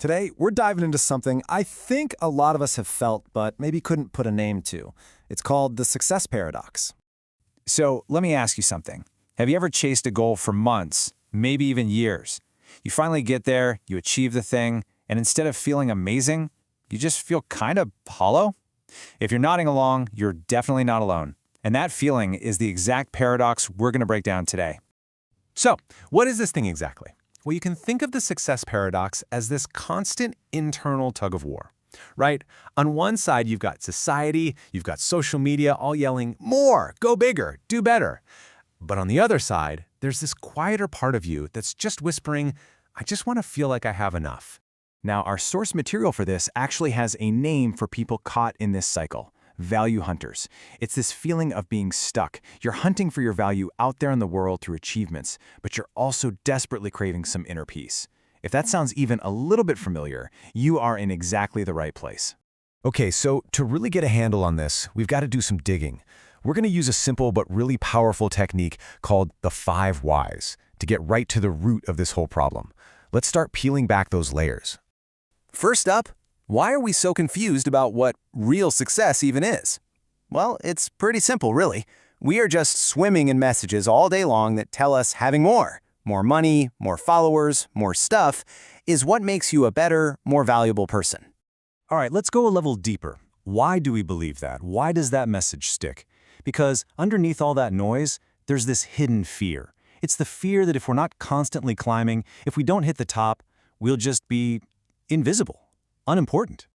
Today, we're diving into something I think a lot of us have felt but maybe couldn't put a name to. It's called the success paradox. So let me ask you something. Have you ever chased a goal for months, maybe even years? You finally get there, you achieve the thing, and instead of feeling amazing, you just feel kind of hollow? If you're nodding along, you're definitely not alone. And that feeling is the exact paradox we're going to break down today. So, what is this thing exactly? Well, you can think of the success paradox as this constant internal tug of war, right? On one side, you've got society, you've got social media all yelling, more, go bigger, do better. But on the other side, there's this quieter part of you that's just whispering, I just want to feel like I have enough. Now, our source material for this actually has a name for people caught in this cycle. Value hunters. It's this feeling of being stuck. You're hunting for your value out there in the world through achievements, but you're also desperately craving some inner peace. If that sounds even a little bit familiar, you are in exactly the right place. Okay, so to really get a handle on this, we've got to do some digging. We're going to use a simple but really powerful technique called the 5 whys to get right to the root of this whole problem. Let's start peeling back those layers. First up, why are we so confused about what real success even is? Well, it's pretty simple, really. We are just swimming in messages all day long that tell us having more money, more followers, more stuff, is what makes you a better, more valuable person. All right, let's go a level deeper. Why do we believe that? Why does that message stick? Because underneath all that noise, there's this hidden fear. It's the fear that if we're not constantly climbing, if we don't hit the top, we'll just be invisible, unimportant.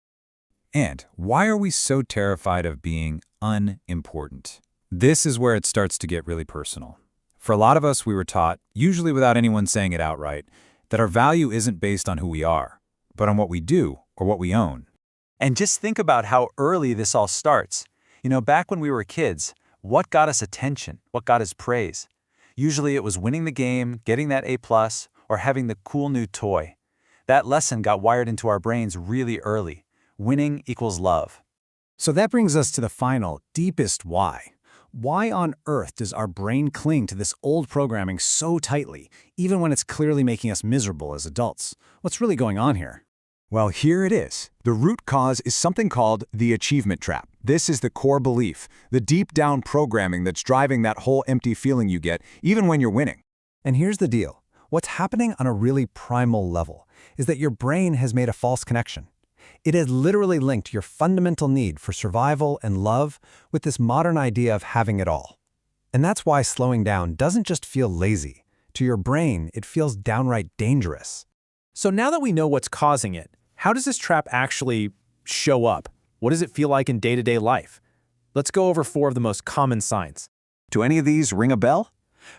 And why are we so terrified of being unimportant? This is where it starts to get really personal. For a lot of us, we were taught, usually without anyone saying it outright, that our value isn't based on who we are, but on what we do or what we own. And just think about how early this all starts. You know, back when we were kids, what got us attention? What got us praise? Usually it was winning the game, getting that A+, or having the cool new toy. That lesson got wired into our brains really early. Winning equals love. So that brings us to the final, deepest why. Why on earth does our brain cling to this old programming so tightly, even when it's clearly making us miserable as adults? What's really going on here? Well, here it is. The root cause is something called the achievement trap. This is the core belief, the deep down programming that's driving that whole empty feeling you get, even when you're winning. And here's the deal. What's happening on a really primal level is that your brain has made a false connection. It has literally linked your fundamental need for survival and love with this modern idea of having it all. And that's why slowing down doesn't just feel lazy. To your brain, it feels downright dangerous. So now that we know what's causing it, how does this trap actually show up? What does it feel like in day-to-day life? Let's go over 4 of the most common signs. Do any of these ring a bell?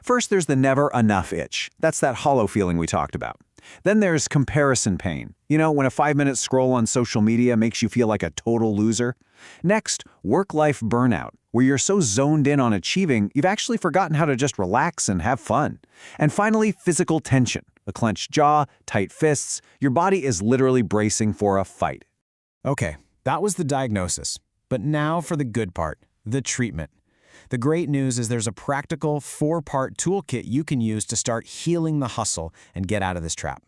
First, there's the never enough itch. That's that hollow feeling we talked about. Then there's comparison pain. You know, when a 5-minute scroll on social media makes you feel like a total loser. Next, work-life burnout, where you're so zoned in on achieving, you've actually forgotten how to just relax and have fun. And finally, physical tension. A clenched jaw, tight fists, your body is literally bracing for a fight. Okay, that was the diagnosis. But now for the good part, the treatment. The great news is there's a practical 4-part toolkit you can use to start healing the hustle and get out of this trap.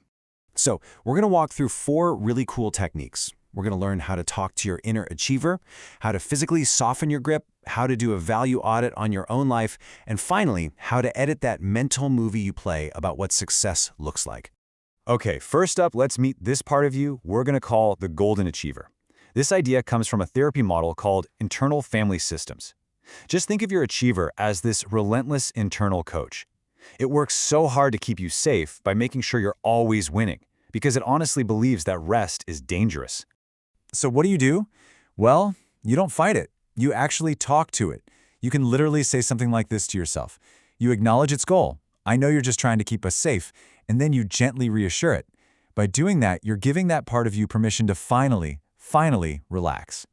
So, we're going to walk through 4 really cool techniques. We're going to learn how to talk to your inner achiever, how to physically soften your grip, how to do a value audit on your own life, and finally, how to edit that mental movie you play about what success looks like. Okay, first up, let's meet this part of you we're going to call the golden achiever. This idea comes from a therapy model called internal family systems. Just think of your achiever as this relentless internal coach. It works so hard to keep you safe by making sure you're always winning, because it honestly believes that rest is dangerous. So what do? Well, you don't fight it. You actually talk to it. You can literally say something like this to yourself. You acknowledge its goal. I know you're just trying to keep us safe. And then you gently reassure it. By doing that, you're giving that part of you permission to finally relax.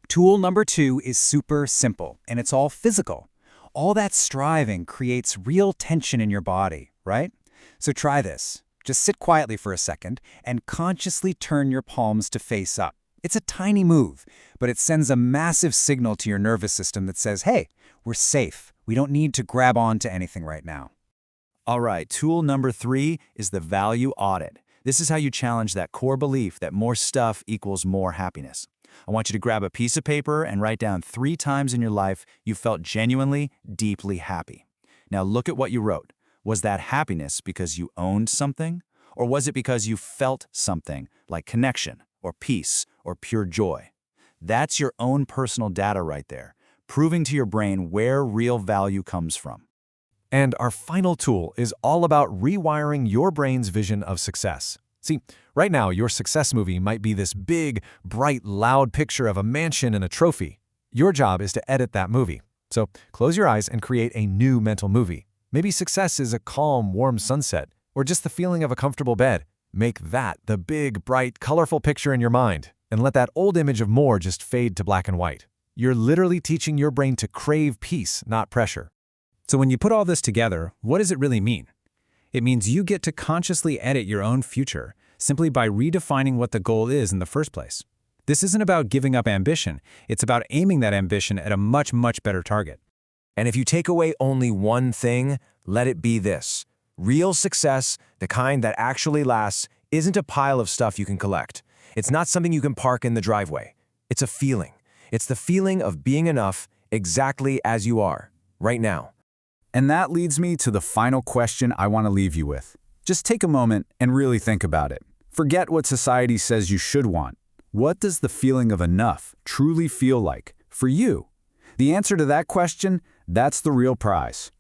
Tool number 2 is super simple, and it's all physical. All that striving creates real tension in your body, right? So try this. Just sit quietly for a second and consciously turn your palms to face up. It's a tiny move, but it sends a massive signal to your nervous system that says, hey, we're safe. We don't need to grab on to anything right now. All right, tool number 3 is the value audit. This is how you challenge that core belief that more stuff equals more happiness. I want you to grab a piece of paper and write down 3 times in your life you felt genuinely, deeply happy. Now look at what you wrote. Was that happiness because you owned something? Or was it because you felt something like connection, or peace, or pure joy? That's your own personal data right there, proving to your brain where real value comes from. And our final tool is all about rewiring your brain's vision of success. See, right now, your success movie might be this big, bright, loud picture of a mansion and a trophy. Your job is to edit that movie. So close your eyes and create a new mental movie. Maybe success is a calm, warm sunset, or just the feeling of a comfortable bed. Make that the big, bright, colorful picture in your mind, and let that old image of more just fade to black and white. You're literally teaching your brain to crave peace, not pressure. So when you put all this together, what does it really mean? It means you get to consciously edit your own future simply by redefining what the goal is in the first place. This isn't about giving up ambition. It's about aiming that ambition at a much, much better target. And if you take away only one thing, let it be this. Real success, the kind that actually lasts, isn't a pile of stuff you can collect. It's not something you can park in the driveway. It's a feeling. It's the feeling of being enough exactly as you are, right now. And that leads me to the final question I want to leave you with. Just take a moment and really think about it. Forget what society says you should want. What does the feeling of enough truly feel like for you? The answer to that question, that's the real prize.